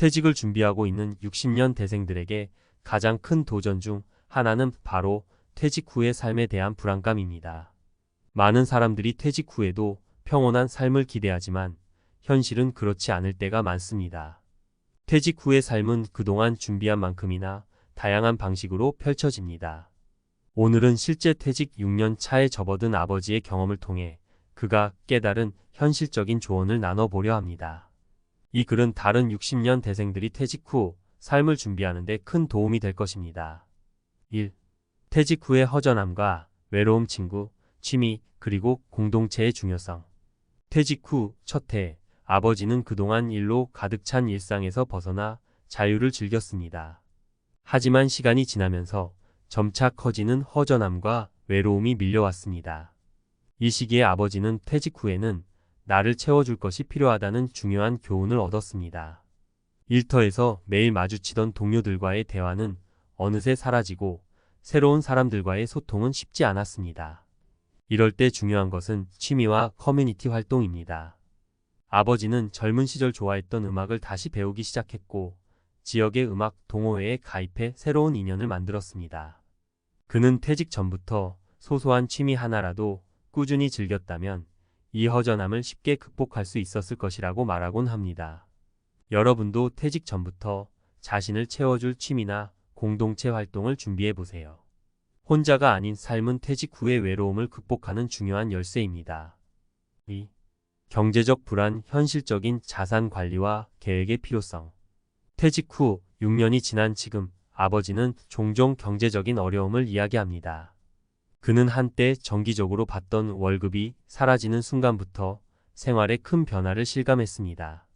퇴직을 준비하고 있는 60년 대생들에게 가장 큰 도전 중 하나는 바로 퇴직 후의 삶에 대한 불안감입니다. 많은 사람들이 퇴직 후에도 평온한 삶을 기대하지만 현실은 그렇지 않을 때가 많습니다. 퇴직 후의 삶은 그동안 준비한 만큼이나 다양한 방식으로 펼쳐집니다. 오늘은 실제 퇴직 6년 차에 접어든 아버지의 경험을 통해 그가 깨달은 현실적인 조언을 나눠보려 합니다. 이 글은 다른 60년 대생들이 퇴직 후 삶을 준비하는 데 큰 도움이 될 것입니다. 1. 퇴직 후의 허전함과 외로움 친구, 취미, 그리고 공동체의 중요성. 퇴직 후 첫 해, 아버지는 그동안 일로 가득 찬 일상에서 벗어나 자유를 즐겼습니다. 하지만 시간이 지나면서 점차 커지는 허전함과 외로움이 밀려왔습니다. 이 시기에 아버지는 퇴직 후에는 나를 채워줄 것이 필요하다는 중요한 교훈을 얻었습니다. 일터에서 매일 마주치던 동료들과의 대화는 어느새 사라지고 새로운 사람들과의 소통은 쉽지 않았습니다. 이럴 때 중요한 것은 취미와 커뮤니티 활동입니다. 아버지는 젊은 시절 좋아했던 음악을 다시 배우기 시작했고 지역의 음악 동호회에 가입해 새로운 인연을 만들었습니다. 그는 퇴직 전부터 소소한 취미 하나라도 꾸준히 즐겼다면 이 허전함을 쉽게 극복할 수 있었을 것이라고 말하곤 합니다. 여러분도 퇴직 전부터 자신을 채워줄 취미나 공동체 활동을 준비해 보세요. 혼자가 아닌 삶은 퇴직 후의 외로움을 극복하는 중요한 열쇠입니다. 2. 경제적 불안, 현실적인 자산 관리와 계획의 필요성. 퇴직 후 6년이 지난 지금 아버지는 종종 경제적인 어려움을 이야기합니다. 그는 한때 정기적으로 받던 월급이 사라지는 순간부터 생활에 큰 변화를 실감했습니다.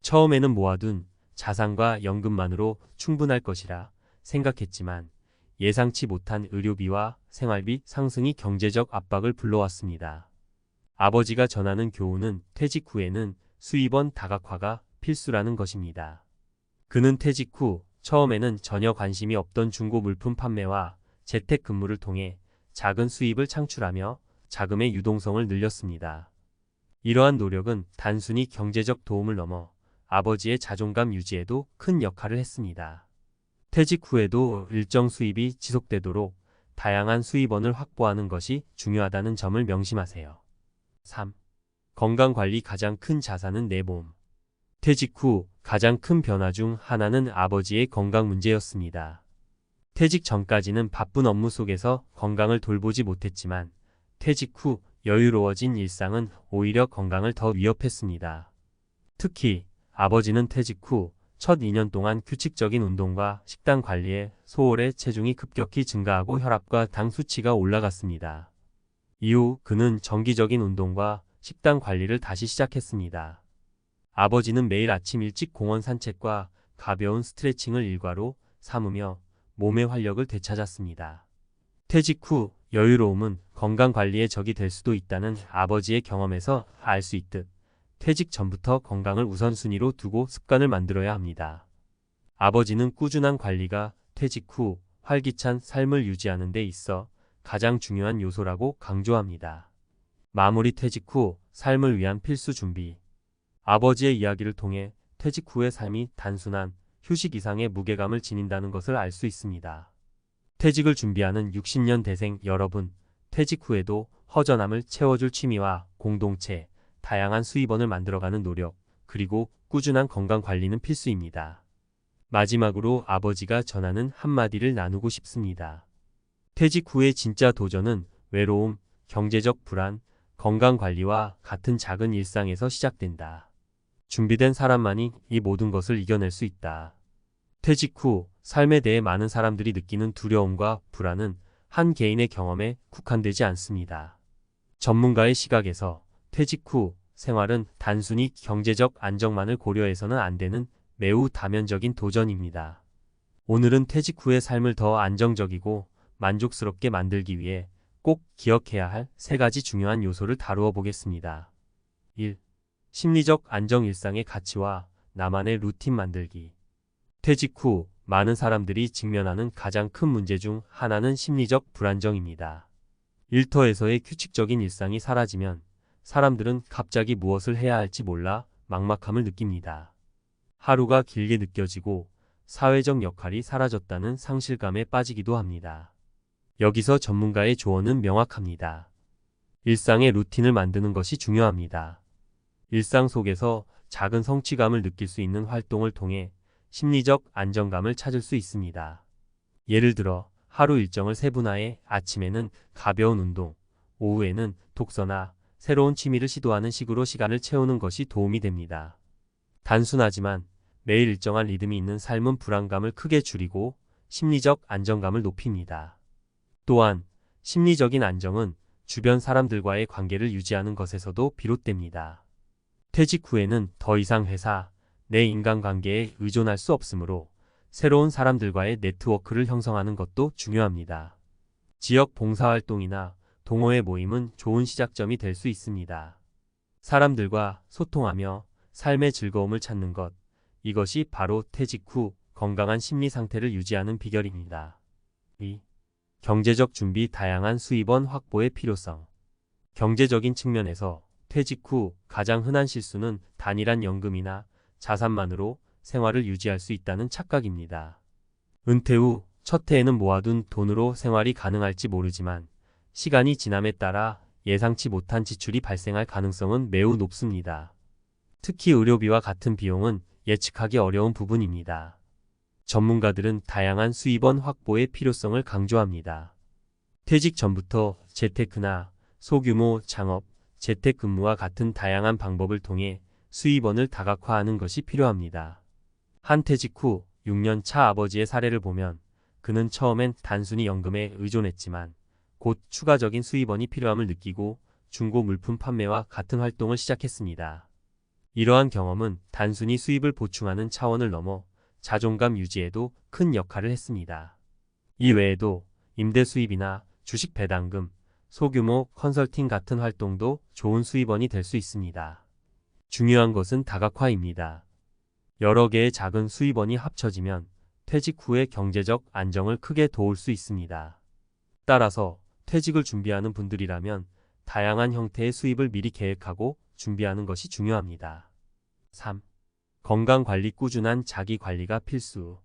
처음에는 모아둔 자산과 연금만으로 충분할 것이라 생각했지만 예상치 못한 의료비와 생활비 상승이 경제적 압박을 불러왔습니다. 아버지가 전하는 교훈은 퇴직 후에는 수입원 다각화가 필수라는 것입니다. 그는 퇴직 후 처음에는 전혀 관심이 없던 중고 물품 판매와 재택근무를 통해 작은 수입을 창출하며 자금의 유동성을 늘렸습니다. 이러한 노력은 단순히 경제적 도움을 넘어 아버지의 자존감 유지에도 큰 역할을 했습니다. 퇴직 후에도 일정 수입이 지속되도록 다양한 수입원을 확보하는 것이 중요하다는 점을 명심하세요. 3. 건강관리. 가장 큰 자산은 내 몸. 퇴직 후 가장 큰 변화 중 하나는 아버지의 건강 문제였습니다. 퇴직 전까지는 바쁜 업무 속에서 건강을 돌보지 못했지만 퇴직 후 여유로워진 일상은 오히려 건강을 더 위협했습니다. 특히 아버지는 퇴직 후 첫 2년 동안 규칙적인 운동과 식단 관리에 소홀해 체중이 급격히 증가하고 혈압과 당 수치가 올라갔습니다. 이후 그는 정기적인 운동과 식단 관리를 다시 시작했습니다. 아버지는 매일 아침 일찍 공원 산책과 가벼운 스트레칭을 일과로 삼으며 몸의 활력을 되찾았습니다. 퇴직 후 여유로움은 건강관리의 적이 될 수도 있다는 아버지의 경험에서 알 수 있듯 퇴직 전부터 건강을 우선순위로 두고 습관을 만들어야 합니다. 아버지는 꾸준한 관리가 퇴직 후 활기찬 삶을 유지하는 데 있어 가장 중요한 요소라고 강조합니다. 마무리. 퇴직 후 삶을 위한 필수 준비. 아버지의 이야기를 통해 퇴직 후의 삶이 단순한 휴식 이상의 무게감을 지닌다는 것을 알 수 있습니다. 퇴직을 준비하는 60년 대생 여러분, 퇴직 후에도 허전함을 채워줄 취미와 공동체, 다양한 수입원을 만들어가는 노력, 그리고 꾸준한 건강관리는 필수입니다. 마지막으로 아버지가 전하는 한마디를 나누고 싶습니다. 퇴직 후의 진짜 도전은 외로움, 경제적 불안, 건강관리와 같은 작은 일상에서 시작된다. 준비된 사람만이 이 모든 것을 이겨낼 수 있다. 퇴직 후 삶에 대해 많은 사람들이 느끼는 두려움과 불안은 한 개인의 경험에 국한되지 않습니다. 전문가의 시각에서 퇴직 후 생활은 단순히 경제적 안정만을 고려해서는 안 되는 매우 다면적인 도전입니다. 오늘은 퇴직 후의 삶을 더 안정적이고 만족스럽게 만들기 위해 꼭 기억해야 할 3가지 중요한 요소를 다루어 보겠습니다. 1. 심리적 안정. 일상의 가치와 나만의 루틴 만들기. 퇴직 후 많은 사람들이 직면하는 가장 큰 문제 중 하나는 심리적 불안정입니다. 일터에서의 규칙적인 일상이 사라지면 사람들은 갑자기 무엇을 해야 할지 몰라 막막함을 느낍니다. 하루가 길게 느껴지고 사회적 역할이 사라졌다는 상실감에 빠지기도 합니다. 여기서 전문가의 조언은 명확합니다. 일상의 루틴을 만드는 것이 중요합니다. 일상 속에서 작은 성취감을 느낄 수 있는 활동을 통해 심리적 안정감을 찾을 수 있습니다. 예를 들어 하루 일정을 세분화해 아침에는 가벼운 운동, 오후에는 독서나 새로운 취미를 시도하는 식으로 시간을 채우는 것이 도움이 됩니다. 단순하지만 매일 일정한 리듬이 있는 삶은 불안감을 크게 줄이고 심리적 안정감을 높입니다. 또한 심리적인 안정은 주변 사람들과의 관계를 유지하는 것에서도 비롯됩니다. 퇴직 후에는 더 이상 회사, 내 인간관계에 의존할 수 없으므로 새로운 사람들과의 네트워크를 형성하는 것도 중요합니다. 지역 봉사활동이나 동호회 모임은 좋은 시작점이 될 수 있습니다. 사람들과 소통하며 삶의 즐거움을 찾는 것, 이것이 바로 퇴직 후 건강한 심리 상태를 유지하는 비결입니다. 2. 경제적 준비. 다양한 수입원 확보의 필요성. 경제적인 측면에서 퇴직 후 가장 흔한 실수는 단일한 연금이나 자산만으로 생활을 유지할 수 있다는 착각입니다. 은퇴 후 첫 해에는 모아둔 돈으로 생활이 가능할지 모르지만 시간이 지남에 따라 예상치 못한 지출이 발생할 가능성은 매우 높습니다. 특히 의료비와 같은 비용은 예측하기 어려운 부분입니다. 전문가들은 다양한 수입원 확보의 필요성을 강조합니다. 퇴직 전부터 재테크나 소규모 창업, 재택근무와 같은 다양한 방법을 통해 수입원을 다각화하는 것이 필요합니다. 한 퇴직 후 6년 차 아버지의 사례를 보면 그는 처음엔 단순히 연금에 의존했지만 곧 추가적인 수입원이 필요함을 느끼고 중고 물품 판매와 같은 활동을 시작했습니다. 이러한 경험은 단순히 수입을 보충하는 차원을 넘어 자존감 유지에도 큰 역할을 했습니다. 이 외에도 임대 수입이나 주식 배당금, 소규모 컨설팅 같은 활동도 좋은 수입원이 될 수 있습니다. 중요한 것은 다각화입니다. 여러 개의 작은 수입원이 합쳐지면 퇴직 후의 경제적 안정을 크게 도울 수 있습니다. 따라서 퇴직을 준비하는 분들이라면 다양한 형태의 수입을 미리 계획하고 준비하는 것이 중요합니다. 3. 건강관리. 꾸준한 자기관리가 필수.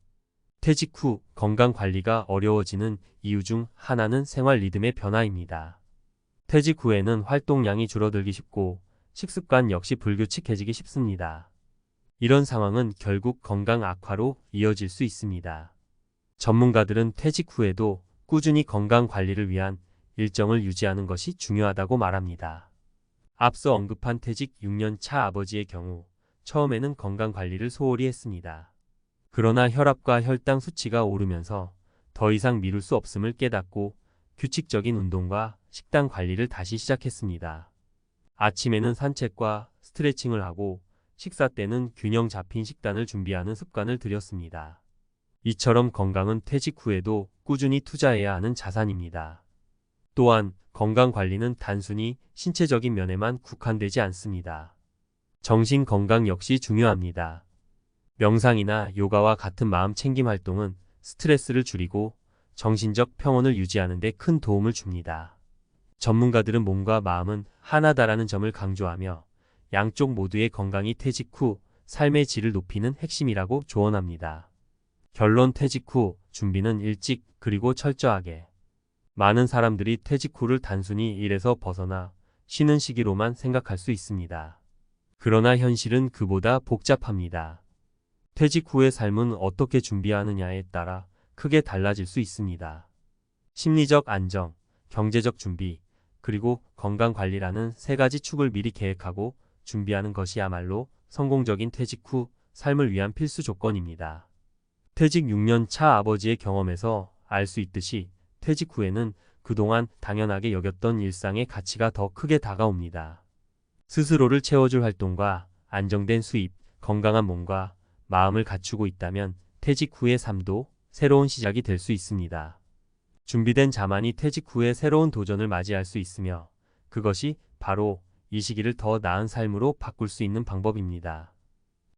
퇴직 후 건강관리가 어려워지는 이유 중 하나는 생활 리듬의 변화입니다. 퇴직 후에는 활동량이 줄어들기 쉽고 식습관 역시 불규칙해지기 쉽습니다. 이런 상황은 결국 건강 악화로 이어질 수 있습니다. 전문가들은 퇴직 후에도 꾸준히 건강 관리를 위한 일정을 유지하는 것이 중요하다고 말합니다. 앞서 언급한 퇴직 6년 차 아버지의 경우 처음에는 건강 관리를 소홀히 했습니다. 그러나 혈압과 혈당 수치가 오르면서 더 이상 미룰 수 없음을 깨닫고 규칙적인 운동과 식단 관리를 다시 시작했습니다. 아침에는 산책과 스트레칭을 하고 식사 때는 균형 잡힌 식단을 준비하는 습관을 들였습니다. 이처럼 건강은 퇴직 후에도 꾸준히 투자해야 하는 자산입니다. 또한 건강 관리는 단순히 신체적인 면에만 국한되지 않습니다. 정신 건강 역시 중요합니다. 명상이나 요가와 같은 마음 챙김 활동은 스트레스를 줄이고 정신적 평온을 유지하는 데 큰 도움을 줍니다. 전문가들은 몸과 마음은 하나다라는 점을 강조하며 양쪽 모두의 건강이 퇴직 후 삶의 질을 높이는 핵심이라고 조언합니다. 결론. 퇴직 후 준비는 일찍 그리고 철저하게. 많은 사람들이 퇴직 후를 단순히 일에서 벗어나 쉬는 시기로만 생각할 수 있습니다. 그러나 현실은 그보다 복잡합니다. 퇴직 후의 삶은 어떻게 준비하느냐에 따라 크게 달라질 수 있습니다. 심리적 안정, 경제적 준비, 그리고 건강관리라는 세 가지 축을 미리 계획하고 준비하는 것이야말로 성공적인 퇴직 후 삶을 위한 필수 조건입니다. 퇴직 6년 차 아버지의 경험에서 알 수 있듯이 퇴직 후에는 그동안 당연하게 여겼던 일상의 가치가 더 크게 다가옵니다. 스스로를 채워줄 활동과 안정된 수입, 건강한 몸과 마음을 갖추고 있다면 퇴직 후의 삶도 새로운 시작이 될 수 있습니다. 준비된 자만이 퇴직 후에 새로운 도전을 맞이할 수 있으며 그것이 바로 이 시기를 더 나은 삶으로 바꿀 수 있는 방법입니다.